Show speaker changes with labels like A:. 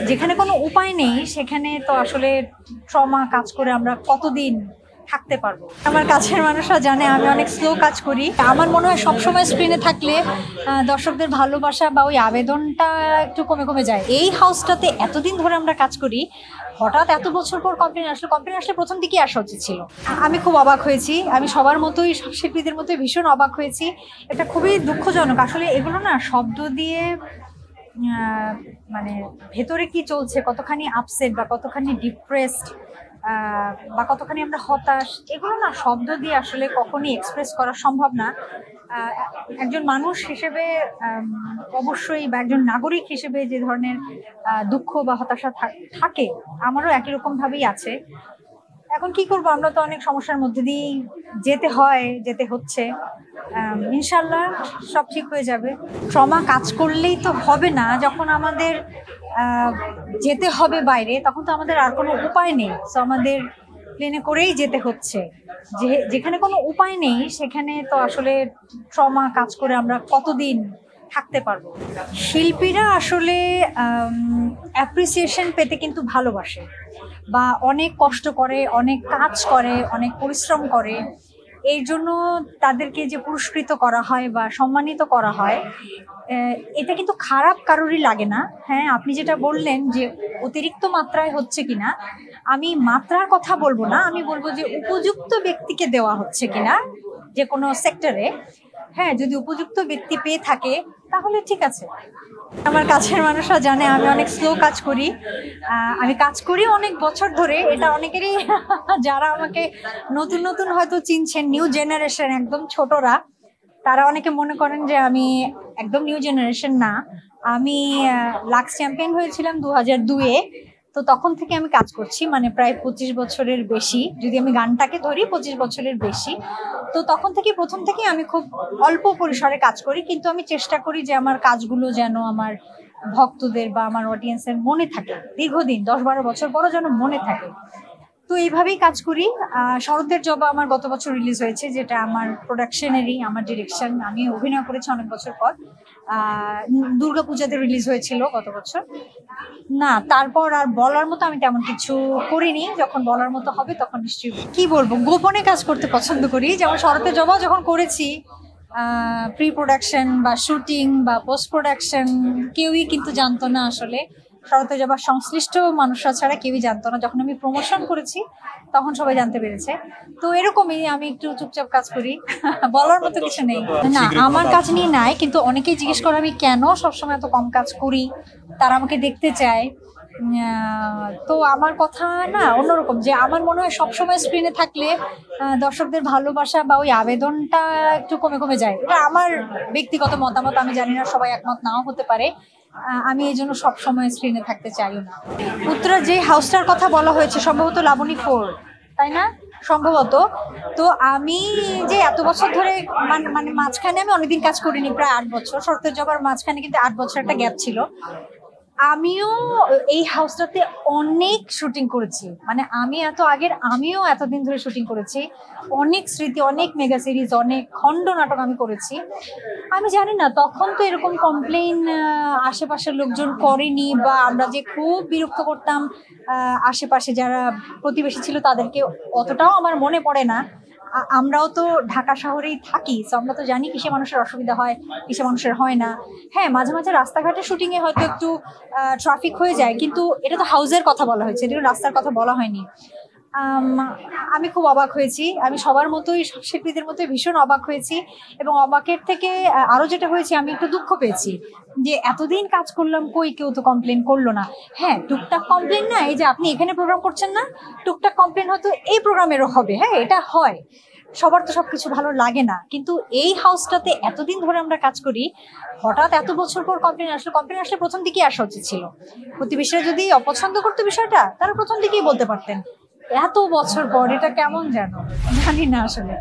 A: যেখানে কোনো উপায় নেই সেখানে তো আসলে ট্রমা কাজ করে আমরা কতদিন থাকতে পারবো। আমার কাছের মানুষরা জানে আমি অনেক স্লো কাজ করি। আমার মনে হয় সবসময় স্ক্রিনে থাকলে দর্শকদের ভালোবাসা বা ওই আবেদনটা একটু কমে কমে যায়। এই হাউসটাতে এতদিন ধরে আমরা কাজ করি, হঠাৎ এত বছর পর কমপ্লেন আসলে প্রথম দিকেই আসা উচিত ছিল। আমি খুব অবাক হয়েছি। আমি সবার মতোই, সব শিল্পীদের মতোই ভীষণ অবাক হয়েছি। এটা খুবই দুঃখজনক। আসলে এগুলো না শব্দ দিয়ে মানে ভেতরে কি চলছে, কতখানি আপসেট বা কতখানি ডিপ্রেসড বা কতখানি আমরা হতাশ, এগুলো না শব্দ দিয়ে আসলে কখনই এক্সপ্রেস করা সম্ভব না। একজন মানুষ হিসেবে অবশ্যই, বা একজন নাগরিক হিসেবে যে ধরনের দুঃখ বা হতাশা থাকে, আমারও একই রকম ভাবেই আছে। এখন কি করব, আমরা তো অনেক সমস্যার মধ্যে দিয়েই যেতে হচ্ছে। ইনশাল্লাহ সব ঠিক হয়ে যাবে। ট্রমা কাজ করলেই তো হবে না, যখন আমাদের যেতে হবে বাইরে, তখন তো আমাদের আর কোনো উপায় নেই। তো আমাদের প্লেনে করেই যেতে হচ্ছে। যেখানে কোনো উপায় নেই সেখানে তো আসলে ট্রমা কাজ করে আমরা কতদিন থাকতে পারবো। শিল্পীরা আসলে অ্যাপ্রিসিয়েশন পেতে কিন্তু ভালোবাসে, বা অনেক কষ্ট করে, অনেক কাজ করে, অনেক পরিশ্রম করে। এর জন্য তাদেরকে যে পুরস্কৃত করা হয় বা সম্মানিত করা হয়, এটা কিন্তু খারাপ কারোরই লাগে না। হ্যাঁ, আপনি যেটা বললেন যে অতিরিক্ত মাত্রায় হচ্ছে কিনা, আমি মাত্রার কথা বলবো না, আমি বলবো যে উপযুক্ত ব্যক্তিকে দেওয়া হচ্ছে কিনা যে কোনো সেক্টরে। হ্যাঁ, যদি উপযুক্ত ব্যক্তি পেয়ে থাকে তাহলে ঠিক আছে। আমার কাছের মানুষরা জানে আমি অনেক স্লো কাজ করি। আমি কাজ করি অনেক বছর ধরে। এটা অনেকেরই যারা আমাকে নতুন নতুন হয়তো চিনছেন, নিউ জেনারেশন, একদম ছোটরা, তারা অনেকে মনে করেন যে আমি একদম নিউ জেনারেশন না। আমি লাক্স চ্যাম্পিয়ন হয়েছিলাম 2002-এ। তো তখন থেকে আমি কাজ করছি, মানে প্রায় 25 বছরের বেশি, যদি আমি গানটাকে ধরি 25 বছরের বেশি। তো তখন থেকে, প্রথম থেকে আমি খুব অল্প পরিসরে কাজ করি, কিন্তু আমি চেষ্টা করি যে আমার কাজগুলো যেন আমার ভক্তদের বা আমার অডিয়েন্সের মনে থাকে দীর্ঘদিন, 10-12 বছর পরও যেন মনে থাকে। তো এইভাবেই কাজ করি। শরতের জবা আমার গত বছর রিলিজ হয়েছে, যেটা আমার প্রোডাকশনেরই, আমার ডিরেকশন, আমি অভিনয় করেছি অনেক বছর পর। দুর্গাপূজাতে রিলিজ হয়েছিল গত বছর। না, তারপর আর বলার মতো আমি তেমন কিছু করিনি। যখন বলার মতো হবে তখন নিশ্চয়ই, কি বলবো, গোপনে কাজ করতে পছন্দ করি। যেমন শরতের জবা যখন করেছি, প্রি প্রোডাকশন বা শুটিং বা পোস্ট প্রোডাকশন কেউই কিন্তু জানতো না আসলে। শরতের জবা সংশ্লিষ্ট মানুষরা ছাড়া কেউই জানতো না। যখন আমি প্রমোশন করেছি তখন সবাই জানতে পেরেছে। তো এরকমই আমি একটু চুপচাপ কাজ করি। বলার মতো কিছু নেই। না, আমার কাজ নিয়ে নাই, কিন্তু অনেকেই জিজ্ঞেস করে আমি কেন সবসময় এত কম কাজ করি, তারা আমাকে দেখতে চায়। তো আমার কথা না অন্যরকম, যে আমার মনে হয় সবসময় স্ক্রিনে থাকলে দর্শকদের ভালোবাসা বা ওই আবেদনটা একটু কমে কমে যায়। এটা আমার ব্যক্তিগত মতামত, আমি জানি না, সবাই একমত নাও হতে পারে। আমি এই জন্য সবসময় স্ক্রিনে থাকতে চাইও না। উত্তরা যে হাউসটার কথা বলা হয়েছে সম্ভবত লাবণী 4, তাই না? সম্ভবত। তো আমি যে এত বছর ধরে, মানে মাঝখানে আমি অনেকদিন কাজ করিনি, প্রায় 8 বছর। শরতের জবার মাঝখানে কিন্তু 8 বছর একটা গ্যাপ ছিল। আমিও এই হাউসটাতে অনেক শুটিং করেছি, মানে আমিও এতদিন ধরে শুটিং করেছি। অনেক স্মৃতি, অনেক মেগা সিরিজ, অনেক খণ্ড নাটক আমি করেছি। আমি জানি না তখন তো এরকম কমপ্লেইন আশেপাশের লোকজন করেনি, বা আমরা যে খুব বিরক্ত করতাম আশেপাশে যারা প্রতিবেশী ছিল তাদেরকে, অতটাও আমার মনে পড়ে না। আমরাও তো ঢাকা শহরেই থাকি, তো আমরা তো জানি কিসে মানুষের অসুবিধা হয়, কিসে মানুষের হয় না। হ্যাঁ, মাঝে মাঝে রাস্তাঘাটে শুটিংয়ে হয়তো একটু ট্রাফিক হয়ে যায়, কিন্তু এটা তো হাউসের কথা বলা হয়েছে, এটা রাস্তার কথা বলা হয়নি। আমি খুব অবাক হয়েছি। আমি সবার মতোই, সব শিল্পীদের মতোই ভীষণ অবাক হয়েছি। এবং অবাকের থেকে আরো যেটা হয়েছে, আমি একটু দুঃখ পেয়েছি যে এতদিন কাজ করলাম, কই কেউ তো কমপ্লেন করলো না। হ্যাঁ, টুকটাক কমপ্লেন না, এই যে আপনি এখানে প্রোগ্রাম করছেন না, টুকটাক কমপ্লেন হয়তো এই প্রোগ্রামেরও হবে। হ্যাঁ, এটা হয়, সবার তো সবকিছু ভালো লাগে না। কিন্তু এই হাউসটাতে এতদিন ধরে আমরা কাজ করি, হঠাৎ এত বছর পর কমপ্লেন আসলে প্রথম দিকেই আসা উচিত ছিল। প্রতিবেশীরা যদি অপছন্দ করতো বিষয়টা, তারা প্রথম দিকেই বলতে পারতেন। এত বছর পর এটা কেমন যেন, জানি না আসলে।